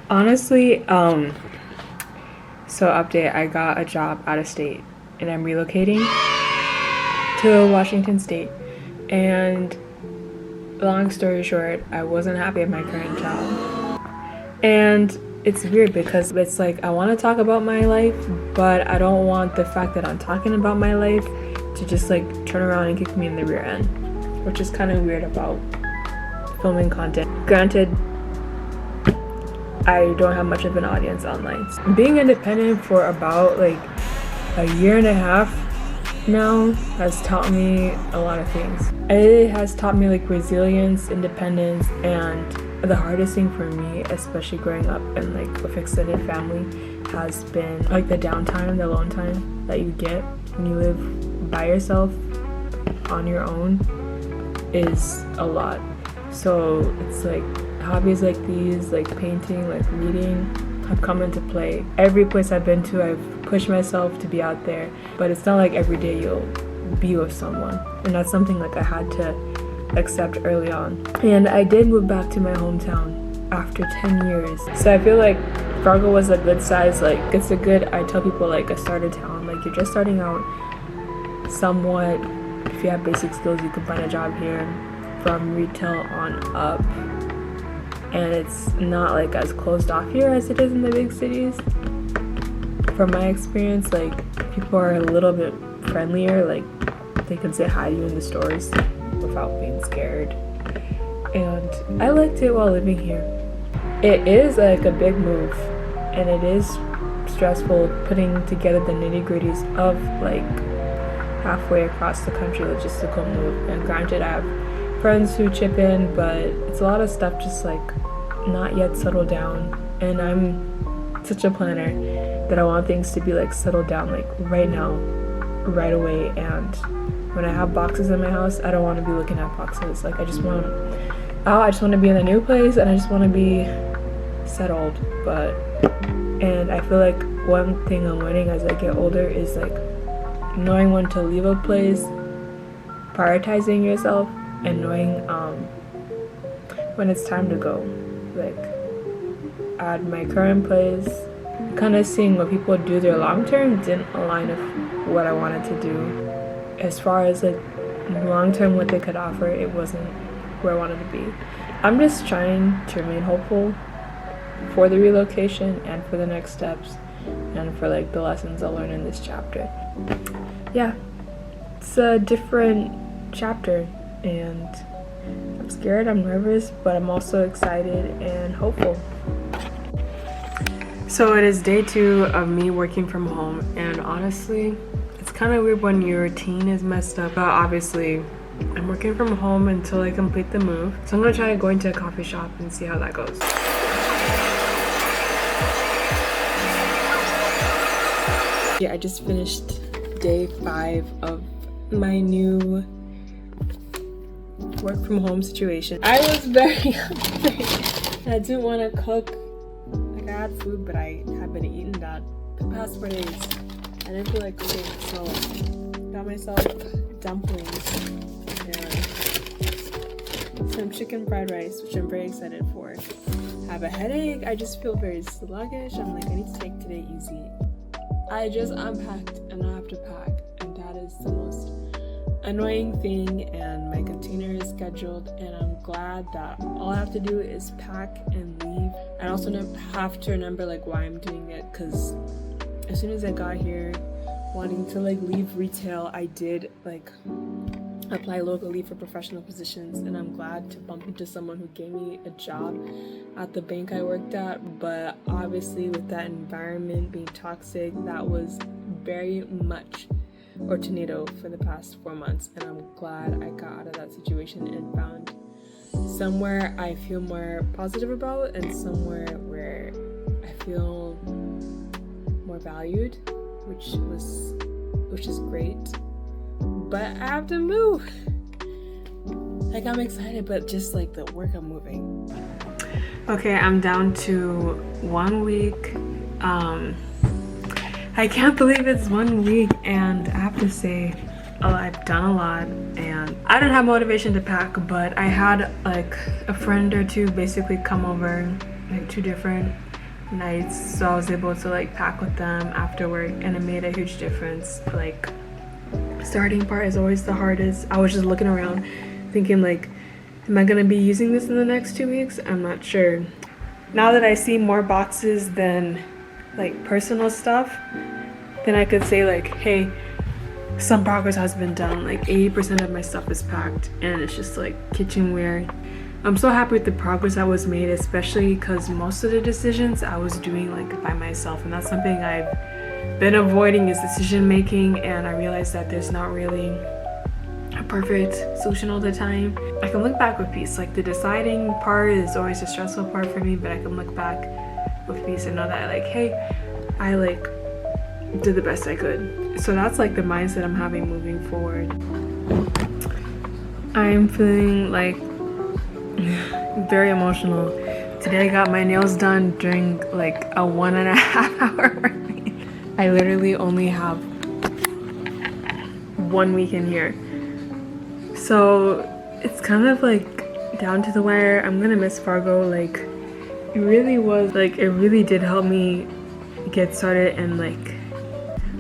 Honestly, so update, I got a job out of state and I'm relocating to Washington State. And long story short, I wasn't happy at my current job. And it's weird because it's like I want to talk about my life, but I don't want the fact that I'm talking about my life to just like turn around and kick me in the rear end, which is kind of weird about filming content. Granted, I don't have much of an audience online. Being independent for about like a year and a half now has taught me a lot of things. It has taught me like resilience, independence, and the hardest thing for me, especially growing up in like with extended family, has been like the downtime, the alone time that you get when you live by yourself on your own is a lot. So it's like hobbies like these, like painting, like reading, have come into play. Every place I've been to, I've pushed myself to be out there, but it's not like every day you'll be with someone, and that's something like I had to accept early on. And I did move back to my hometown after 10 years, so I feel like Fargo was a good size, like it's a good, I tell people, like a starter town. Like you're just starting out somewhat. If you have basic skills, you can find a job here from retail on up, and it's not like as closed off here as it is in the big cities. From my experience, like people are a little bit friendlier, like they can say hi to you in the stores without being scared, and I liked it while living here. It is like a big move, and it is stressful putting together the nitty-gritties of like halfway across the country logistical move. And granted, I have friends who chip in, but it's a lot of stuff just like not yet settled down, and I'm such a planner that I want things to be like settled down like right now, right away. And when I have boxes in my house, I don't want to be looking at boxes. Like I just want to be in a new place, and I just want to be settled. And I feel like one thing I'm learning as I get older is like knowing when to leave a place, prioritizing yourself, and knowing when it's time to go. Like at my current place, kind of seeing what people do there long term didn't align with what I wanted to do. As far as like long term what they could offer, it wasn't where I wanted to be. I'm just trying to remain hopeful for the relocation and for the next steps and for like the lessons I'll learn in this chapter. Yeah, it's a different chapter, and I'm scared, I'm nervous, but I'm also excited and hopeful. So it is day 2 of me working from home, and honestly, it's kind of weird when your routine is messed up, but obviously I'm working from home until I complete the move. So I'm gonna try going to a coffee shop and see how that goes. Yeah, I just finished day 5 of my new work from home situation. I was very hungry. I didn't want to cook. Like I had food, but I had been eating that the past 4 days. I didn't feel like cooking, so got myself dumplings and some chicken fried rice, which I'm very excited for. I have a headache. I just feel very sluggish. I'm like, I need to take today easy. I just unpacked and I have to pack, and that is the most annoying thing, and my container is scheduled, and I'm glad that all I have to do is pack and leave. I also have to remember like why I'm doing it, because as soon as I got here wanting to like leave retail, I did like apply locally for professional positions, and I'm glad to bump into someone who gave me a job at the bank I worked at. But obviously with that environment being toxic, that was very much or tornado for the past 4 months, and I'm glad I got out of that situation and found somewhere I feel more positive about and somewhere where I feel more valued, which is great. But I have to move. Like I'm excited, but just like the work I'm moving. Okay, I'm down to 1 week. I can't believe it's 1 week, and I have to say, I've done a lot, and I didn't have motivation to pack, but I had like a friend or two basically come over, like 2 different nights, so I was able to like pack with them after work, and it made a huge difference. Like, starting part is always the hardest. I was just looking around thinking like, am I gonna be using this in the next 2 weeks? I'm not sure. Now that I see more boxes than like personal stuff, then I could say like, hey, some progress has been done. Like 80% of my stuff is packed, and it's just like kitchenware. I'm so happy with the progress that was made, especially because most of the decisions I was doing like by myself, and that's something I've been avoiding, is decision making. And I realized that there's not really a perfect solution all the time. I can look back with peace. Like, the deciding part is always a stressful part for me, but I can look back with peace and know that like, hey, I like did the best I could. So that's like the mindset I'm having moving forward. I'm feeling like very emotional. Today I got my nails done during like a 1.5 hour workweek. I literally only have 1 weekend here, so it's kind of like down to the wire. I'm gonna miss Fargo. Like, it really was like, it really did help me get started and like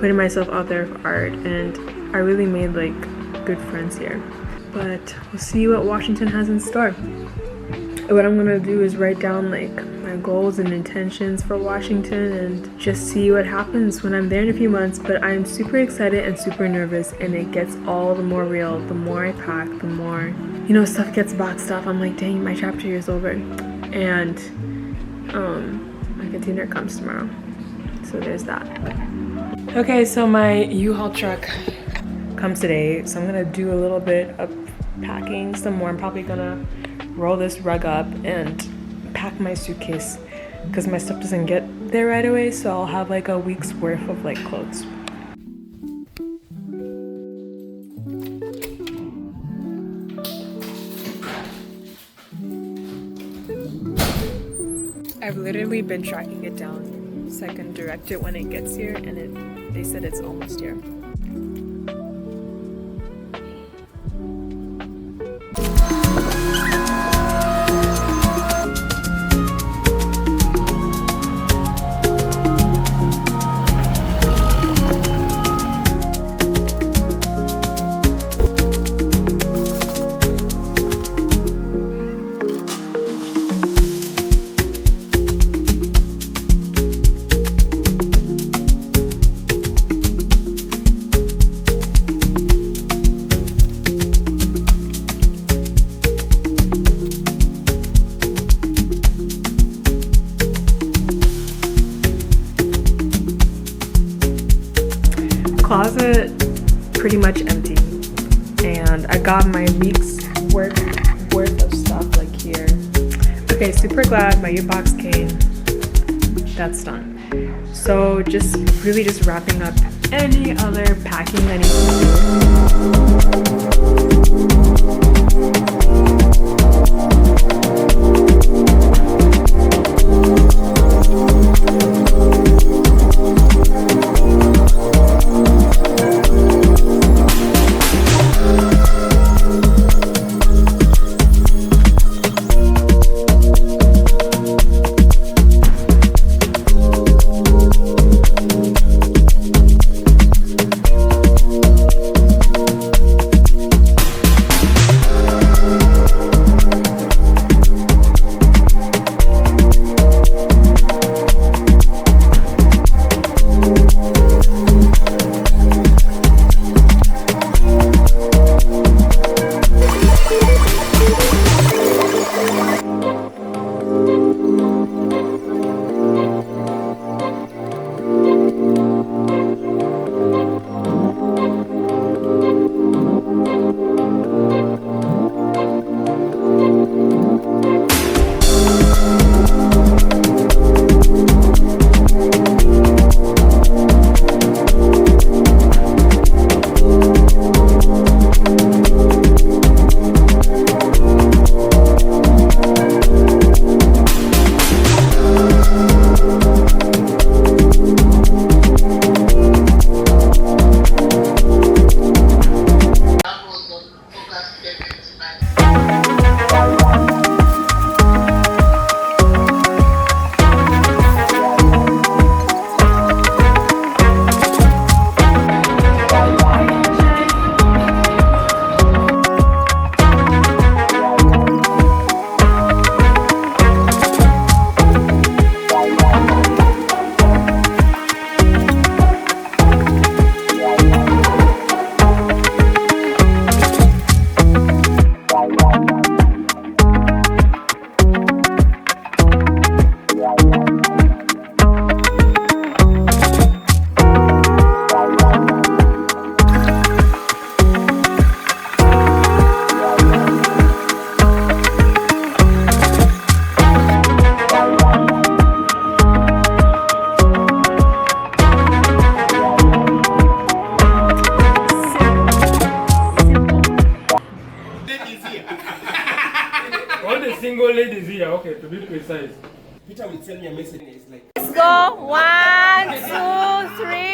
putting myself out there for art, and I really made like good friends here. But we'll see what Washington has in store. What I'm gonna do is write down like my goals and intentions for Washington and just see what happens when I'm there in a few months. But I'm super excited and super nervous, and it gets all the more real the more I pack, the more, you know, stuff gets boxed off. I'm like, dang, my chapter year is over, and my container comes tomorrow, so there's that. Okay, so my U-Haul truck comes today, so I'm gonna do a little bit of packing some more. I'm probably gonna roll this rug up and pack my suitcase because my stuff doesn't get there right away, so I'll have like a week's worth of like clothes. I've literally been tracking it down so I can direct it when it gets here, and they said it's almost here. Closet pretty much empty, and I got my week's worth of stuff like here. Okay, super glad my U-Box came. That's done. So just really just wrapping up any other packing I need All the single ladies here, okay, to be precise. Peter will send me a message. It's like, Let's go. 1, 2, 3.